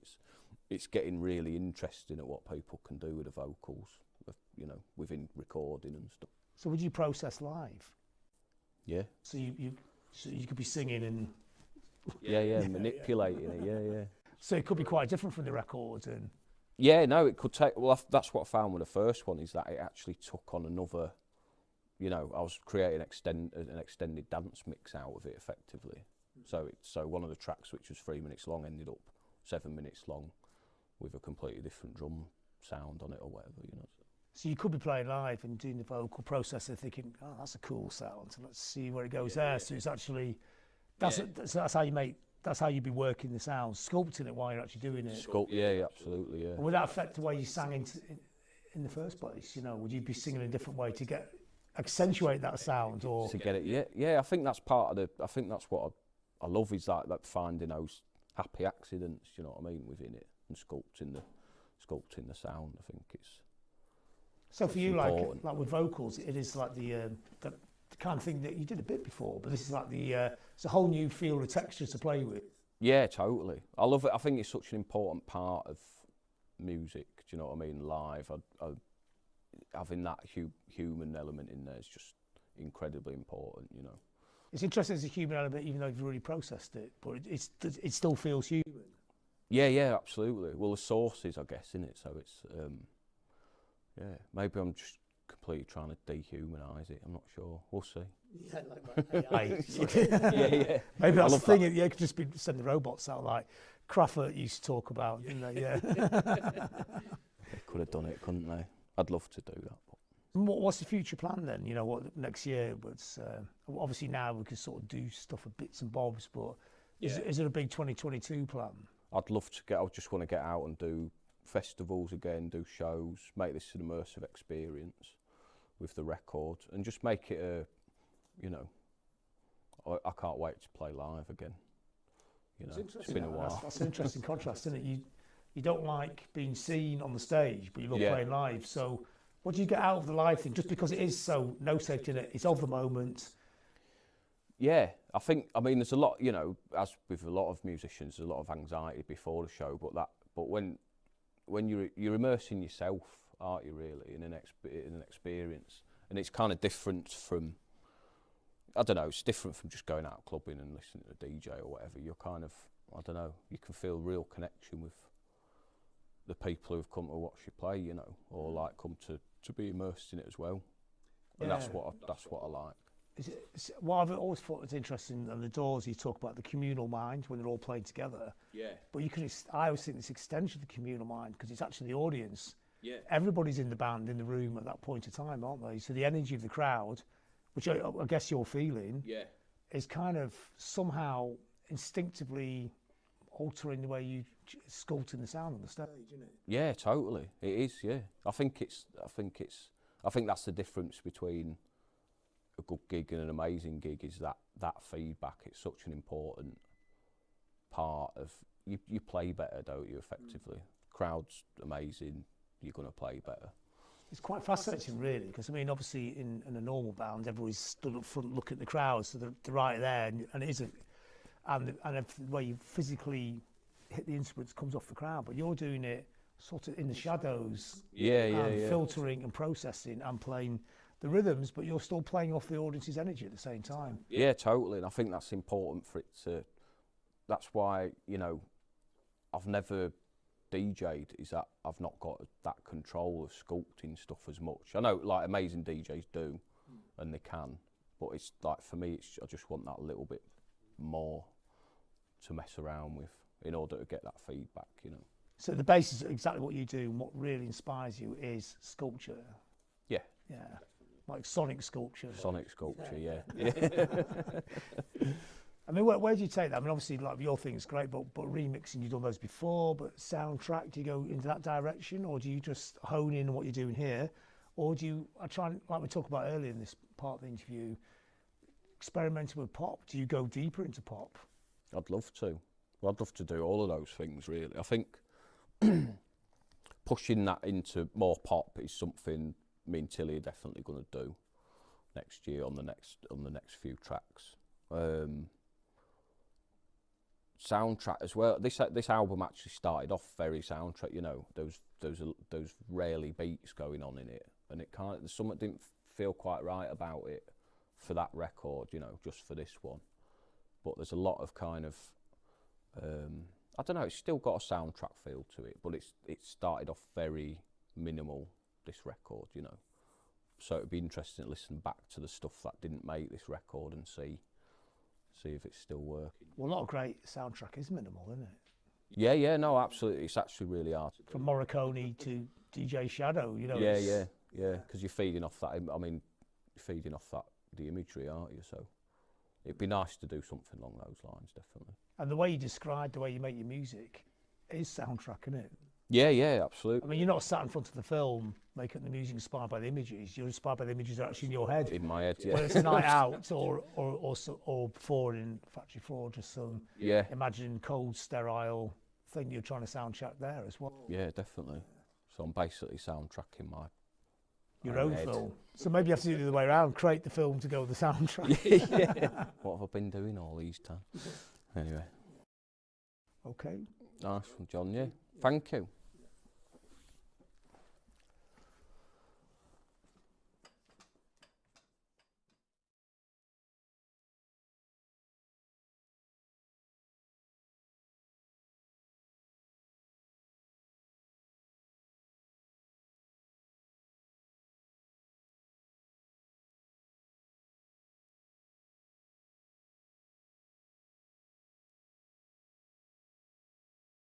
[SPEAKER 2] it's getting really interesting at what people can do with the vocals, within recording and stuff.
[SPEAKER 1] So would you process live?
[SPEAKER 2] Yeah.
[SPEAKER 1] So you could be singing and
[SPEAKER 2] manipulating it. Yeah.
[SPEAKER 1] So it could be quite different from the records, and
[SPEAKER 2] yeah, no, it could take. Well, that's what I found with the first one, is that it actually took on another. I was creating an extended dance mix out of it effectively. So one of the tracks, which was 3 minutes long, ended up 7 minutes long, with a completely different drum sound on it or whatever.
[SPEAKER 1] So you could be playing live and doing the vocal processor, thinking, "Oh, that's a cool sound. So let's see where it goes there." Yeah. So it's actually that's how you make. That's how you'd be working the sound, sculpting it while you're actually doing it.
[SPEAKER 2] Yeah, absolutely, yeah.
[SPEAKER 1] And would that affect the way you sang in the first place? Would you be singing in a different way to accentuate that sound, or
[SPEAKER 2] to get it? Yeah. I think that's part of I think that's what I love, is that finding those happy accidents. You know what I mean, within it, and sculpting the sound. I think it's.
[SPEAKER 1] So for you, important. like with vocals, it is like the kind of thing that you did a bit before, but this is like it's a whole new field of texture to play with.
[SPEAKER 2] Yeah, totally. I love it. I think it's such an important part of music. Do you know what I mean? Live, having that human element in there is just incredibly important.
[SPEAKER 1] It's interesting as a human element, even though you've really processed it, but it still feels human.
[SPEAKER 2] Yeah, absolutely. Well, the sources, I guess, in it. So it's maybe I'm just completely trying to dehumanise it. I'm not sure. We'll see.
[SPEAKER 1] Yeah, like AI.
[SPEAKER 2] yeah.
[SPEAKER 1] Maybe that's the thing. Yeah, it could just be sending robots out like Crawford used to talk about. Yeah.
[SPEAKER 2] They could have done it, couldn't they? I'd love to do that.
[SPEAKER 1] What's the future plan then? What next year? But obviously now we can sort of do stuff for bits and bobs. But is there a big 2022 plan?
[SPEAKER 2] I'd love to I just want to get out and do festivals again, do shows, make this an immersive experience with the record, and just make it I can't wait to play live again. It's been a while.
[SPEAKER 1] That's an interesting contrast, isn't it? You don't like being seen on the stage, but you love playing live. So what do you get out of the live thing? Just because it is so no safety in it, it's of the moment.
[SPEAKER 2] Yeah, I mean there's a lot, as with a lot of musicians, there's a lot of anxiety before the show, but when you're immersing yourself, aren't you, really, in an experience, and it's kind of different from I don't know, it's different from just going out clubbing and listening to a DJ or whatever. You're kind of, I don't know, you can feel real connection with the people who've come to watch you play, you know, or like come to be immersed in it as well. And that's what I like.
[SPEAKER 1] What I've always thought was interesting on the Doors, you talk about the communal mind when they're all playing together.
[SPEAKER 2] Yeah.
[SPEAKER 1] But I always think it's extension of the communal mind because it's actually the audience.
[SPEAKER 2] Yeah.
[SPEAKER 1] Everybody's in the band in the room at that point of time, aren't they? So the energy of the crowd, which I guess you're feeling, is kind of somehow instinctively altering the way you sculpting the sound on the stage, isn't it?
[SPEAKER 2] Yeah, totally. It is. Yeah. I think that's the difference between a good gig and an amazing gig, is that feedback. It's such an important part of you play better, don't you? Effectively, crowd's amazing. You're going to play better.
[SPEAKER 1] It's quite fascinating, really, because I mean, obviously, in a normal band, everybody's stood up front looking at the crowd, so they're right there, and it isn't. And the way you physically hit the instruments comes off the crowd, but you're doing it sort of in the shadows, filtering and processing and playing the rhythms, but you're still playing off the audience's energy at the same time.
[SPEAKER 2] Yeah, totally, and I think that's important for it to. That's why, you know, I've never DJ'd, is that I've not got that control of sculpting stuff as much. I know like amazing DJs do, and they can, but it's like for me, I just want that little bit more to mess around with in order to get that feedback, you know.
[SPEAKER 1] So the basis of exactly what you do and what really inspires you is sculpture.
[SPEAKER 2] Yeah.
[SPEAKER 1] Yeah. Like sonic sculpture.
[SPEAKER 2] Sonic sculpture, yeah.
[SPEAKER 1] I mean, where do you take that? I mean, obviously, like your thing is great, but remixing, you've done those before, but soundtrack, do you go into that direction, or do you just hone in on what you're doing here? Or do you, like we talked about earlier in this part of the interview, experimenting with pop, do you go deeper into pop?
[SPEAKER 2] I'd love to. I'd love to do all of those things, really. I think pushing that into more pop is something me and Tilly are definitely going to do next year on the next few tracks. Soundtrack as well. This album actually started off very soundtrack. You know, those rarely beats going on in it, and it kind of something didn't feel quite right about it for that record. You know, just for this one. But there's a lot of kind of I don't know. It's still got a soundtrack feel to it, but it started off very minimal. This record, you know, so it'd be interesting to listen back to the stuff that didn't make this record and see if it's still working.
[SPEAKER 1] Well, not a great soundtrack is minimal, isn't it?
[SPEAKER 2] Yeah, no, absolutely. It's actually really hard to do.
[SPEAKER 1] From Morricone to DJ Shadow, you know.
[SPEAKER 2] Yeah, because you're feeding off that. I mean, you're feeding off that the imagery, aren't you? So it'd be nice to do something along those lines, definitely.
[SPEAKER 1] And the way you describe the way you make your music is soundtrack, isn't it?
[SPEAKER 2] Yeah, absolutely.
[SPEAKER 1] I mean, you're not sat in front of the film making the music inspired by the images. You're inspired by the images that are actually in your head.
[SPEAKER 2] In my head, yeah.
[SPEAKER 1] Whether it's a night out or before in Factory Floor, just some imagined cold, sterile thing you're trying to soundtrack there as well.
[SPEAKER 2] Yeah, definitely. So I'm basically soundtracking
[SPEAKER 1] your own
[SPEAKER 2] head.
[SPEAKER 1] film. So maybe you have to do it the other way around, create the film to go with the soundtrack.
[SPEAKER 2] Yeah. What have I been doing all these times? Anyway.
[SPEAKER 1] Okay.
[SPEAKER 2] Nice one, John, yeah. Thank you.